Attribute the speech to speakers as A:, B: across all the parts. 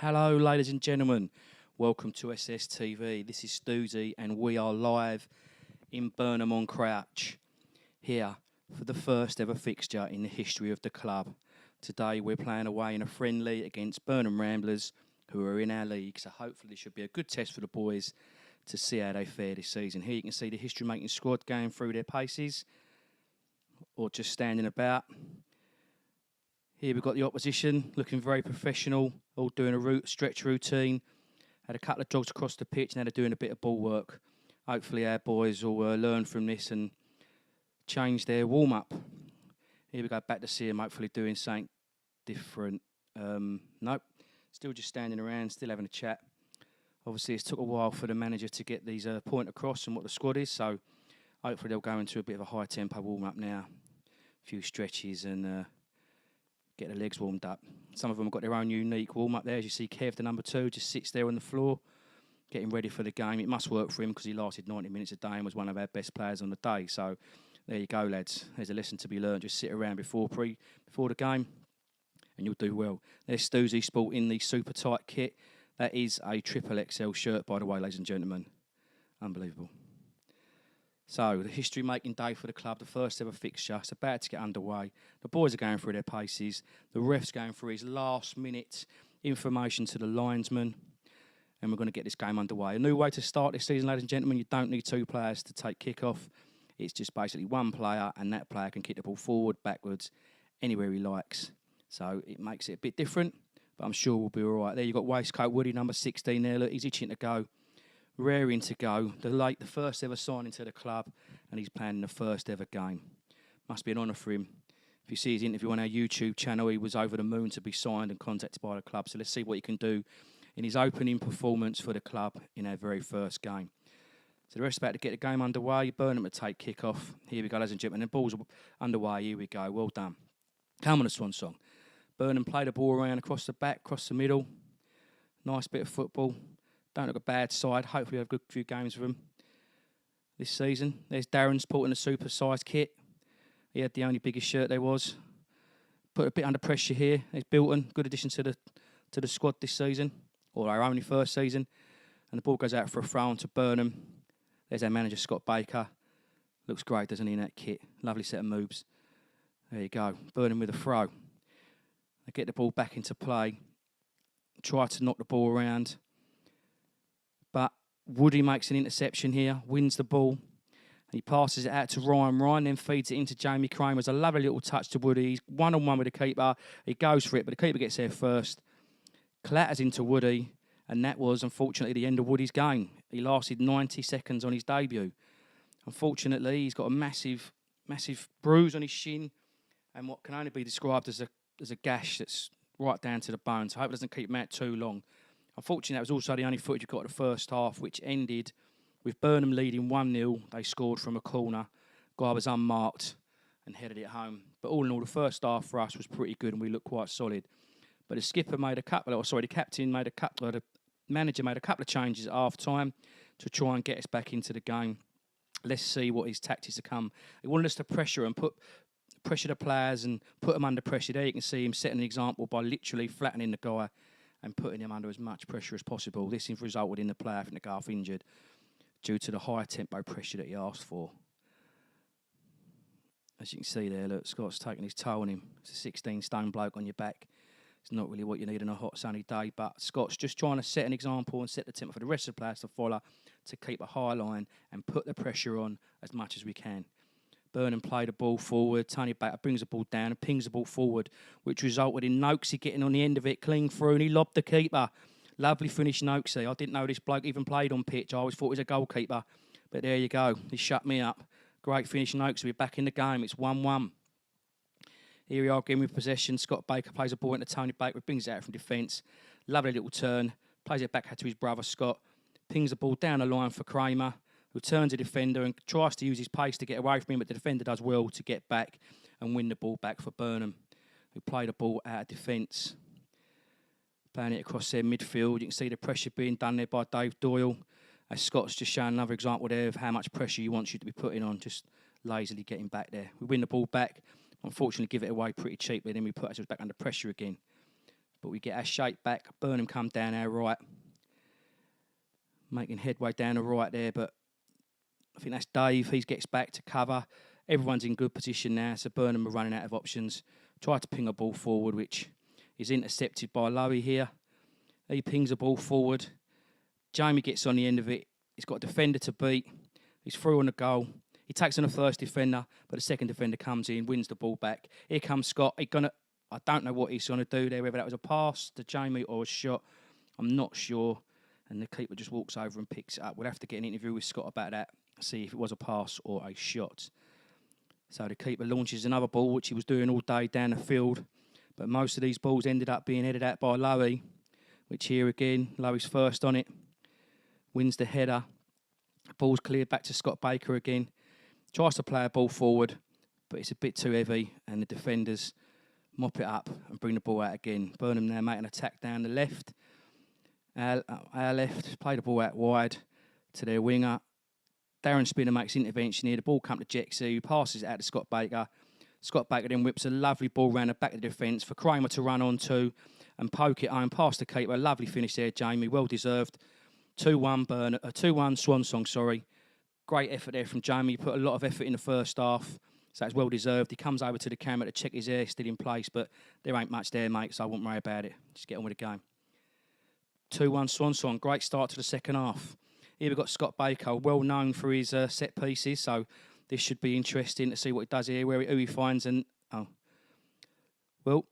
A: Hello, ladies and gentlemen. Welcome to SsTV. This is SsTV, and we are live in Burnham on Crouch, here for the first ever fixture in the history of the club. Today, we're playing away in a friendly against Burnham Ramblers, who are in our league. So hopefully, this should be a good test for the boys to see how they fare this season. Here you can see the history-making squad going through their paces, or just standing about. Here we've got the opposition, looking very professional, all doing a stretch routine. Had a couple of jogs across the pitch, now they're doing a bit of ball work. Hopefully our boys will learn from this and change their warm-up. Here we go, back to see them, hopefully doing something different. Nope, still just standing around, still having a chat. Obviously it's took a while for the manager to get these point across and what the squad is, so hopefully they'll go into a bit of a high-tempo warm-up now. A few stretches and get the legs warmed up. Some of them have got their own unique warm-up there. As you see, Kev, the number 2, just sits there on the floor, getting ready for the game. It must work for him because he lasted 90 minutes a day and was one of our best players on the day. So there you go, lads. There's a lesson to be learned. Just sit around before the game and you'll do well. There's SsTV Sport in the super tight kit. That is a triple XL shirt, by the way, ladies and gentlemen. Unbelievable. So, the history-making day for the club, the first ever fixture. It's about to get underway. The boys are going through their paces. The ref's going through his last-minute information to the linesman. And we're going to get this game underway. A new way to start this season, ladies and gentlemen. You don't need 2 players to take kick-off. It's just basically 1 player, and that player can kick the ball forward, backwards, anywhere he likes. So, it makes it a bit different, but I'm sure we'll be all right. There you've got waistcoat Woody, number 16 there. Look, he's itching to go. Raring to go, the first ever signing to the club, and he's playing in the first ever game. Must be an honour for him. If you see his interview on our YouTube channel, he was over the moon to be signed and contacted by the club. So let's see what he can do in his opening performance for the club in our very first game. So the rest about to get the game underway. Burnham to take kick-off. Here we go, ladies and gentlemen. The ball's underway. Here we go. Well done. Come on, the Swansong. Burnham play the ball around across the back, across the middle. Nice bit of football. Don't look a bad side. Hopefully we'll have a good few games with them this season. There's Darren sporting the super-sized kit. He had the only biggest shirt there was. Put a bit under pressure here. There's Bilton, good addition to the squad this season, or our only first season. And the ball goes out for a throw on to Burnham. There's our manager, Scott Baker. Looks great, doesn't he, in that kit? Lovely set of moves. There you go. Burnham with a throw. They get the ball back into play. Try to knock the ball around. But Woody makes an interception here, wins the ball. He passes it out to Ryan. Ryan then feeds it into Jamie Kramer. It's a lovely little touch to Woody. He's one-on-one with the keeper. He goes for it, but the keeper gets there first. Clatters into Woody, and that was, unfortunately, the end of Woody's game. He lasted 90 seconds on his debut. Unfortunately, he's got a massive, massive bruise on his shin and what can only be described as a gash that's right down to the bone. So I hope it doesn't keep him out too long. Unfortunately, that was also the only footage we got in the first half, which ended with Burnham leading 1-0. They scored from a corner. Guy was unmarked and headed it home. But all in all, the first half for us was pretty good and we looked quite solid. But the manager made a couple of changes at half-time to try and get us back into the game. Let's see what his tactics to come. He wanted us to pressure the players and put them under pressure. There you can see him setting an example by literally flattening the guy and putting him under as much pressure as possible. This has resulted in the player having to go off injured due to the high tempo pressure that he asked for. As you can see there, look, Scott's taking his toe on him. It's a 16-stone bloke on your back. It's not really what you need on a hot, sunny day, but Scott's just trying to set an example and set the tempo for the rest of the players to follow, to keep a high line and put the pressure on as much as we can. Burnham played the ball forward. Tony Baker brings the ball down and pings the ball forward, which resulted in Noakesy getting on the end of it, clean through, and he lobbed the keeper. Lovely finish, Noakesy. I didn't know this bloke even played on pitch. I always thought he was a goalkeeper. But there you go. He shut me up. Great finish, Noakesy. We're back in the game. It's 1-1. Here we are again with possession. Scott Baker plays a ball into Tony Baker, brings it out from defence. Lovely little turn. Plays it back to his brother, Scott. Pings the ball down the line for Kramer, who turns the defender and tries to use his pace to get away from him, but the defender does well to get back and win the ball back for Burnham, who play the ball out of defence. Playing it across their midfield. You can see the pressure being done there by Dave Doyle. As Scott's just showing another example there of how much pressure he wants you to be putting on, just lazily getting back there. We win the ball back. Unfortunately, give it away pretty cheaply. Then we put ourselves back under pressure again. But we get our shape back. Burnham come down our right. Making headway down the right there, but I think that's Dave. He gets back to cover. Everyone's in good position now, so Burnham are running out of options. Try to ping a ball forward, which is intercepted by Lowy here. He pings a ball forward. Jamie gets on the end of it. He's got a defender to beat. He's through on the goal. He takes on the first defender, but the second defender comes in, wins the ball back. Here comes Scott. I don't know what he's going to do there, whether that was a pass to Jamie or a shot. I'm not sure. And the keeper just walks over and picks it up. We'll have to get an interview with Scott about that, see if it was a pass or a shot. So the keeper launches another ball, which he was doing all day down the field. But most of these balls ended up being headed out by Lowy, which here again, Lowy's first on it. Wins the header. The ball's cleared back to Scott Baker again. Tries to play a ball forward, but it's a bit too heavy, and the defenders mop it up and bring the ball out again. Burnham now make an attack down the left. Our left, play the ball out wide to their winger. Darren Spinner makes intervention here. The ball comes to Jexy, who passes it out to Scott Baker. Scott Baker then whips a lovely ball round the back of the defence for Kramer to run onto and poke it home past the keeper. A lovely finish there, Jamie. Well deserved. 2-1 Swansong, sorry. Great effort there from Jamie. He put a lot of effort in the first half, so it's well deserved. He comes over to the camera to check his hair still in place, but there ain't much there, mate, so I won't worry about it. Just get on with the game. 2-1 Swansong. Great start to the second half. Here we've got Scott Baker, well known for his set pieces, so this should be interesting to see what he does here, who he finds. And well,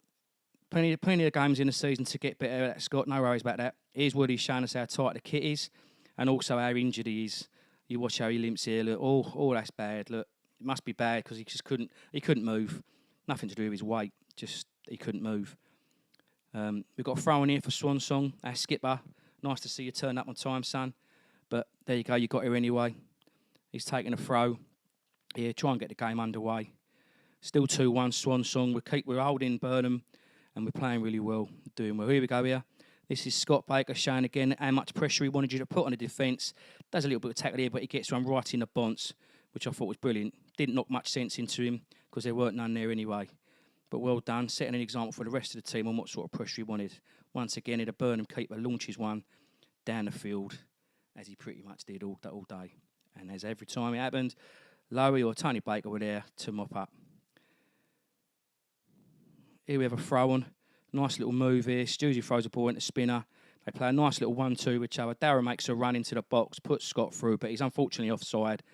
A: plenty of games in the season to get better at that, Scott. No worries about that. Here's Woody showing us how tight the kit is, and also how injured he is. You watch how he limps here. Look, oh, that's bad. Look, it must be bad because he just couldn't move. Nothing to do with his weight. Just he couldn't move. We've got a throw in here for Swansong, our skipper. Nice to see you turn up on time, son. But there you go, you got here anyway. He's taking a throw. Here, try and get the game underway. Still 2-1 Swansong. We're holding Burnham and we're playing really well, doing well. Here we go here. This is Scott Baker showing again how much pressure he wanted you to put on the defence. Does a little bit of tackle here, but he gets one right in the bonce, which I thought was brilliant. Didn't knock much sense into him because there weren't none there anyway. But well done, setting an example for the rest of the team on what sort of pressure he wanted. Once again, the Burnham keeper launches one down the field, as he pretty much did all day. And as every time it happened, Lowy or Tony Baker were there to mop up. Here we have a throw on. Nice little move here. Stewie throws a ball into Spinner. They play a nice little 1-2 with each other. Darren makes a run into the box, puts Scott through, but he's unfortunately offside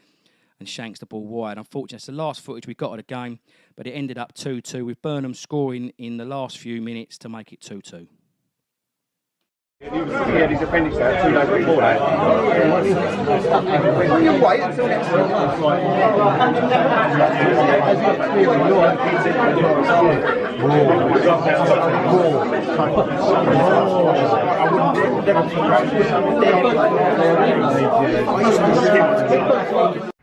A: and shanks the ball wide. Unfortunately, it's the last footage we got of the game, but it ended up 2-2 with Burnham scoring in the last few minutes to make it 2-2.
B: Yeah, his appendix out 2 days before that. Well, you wait until next week. I wouldn't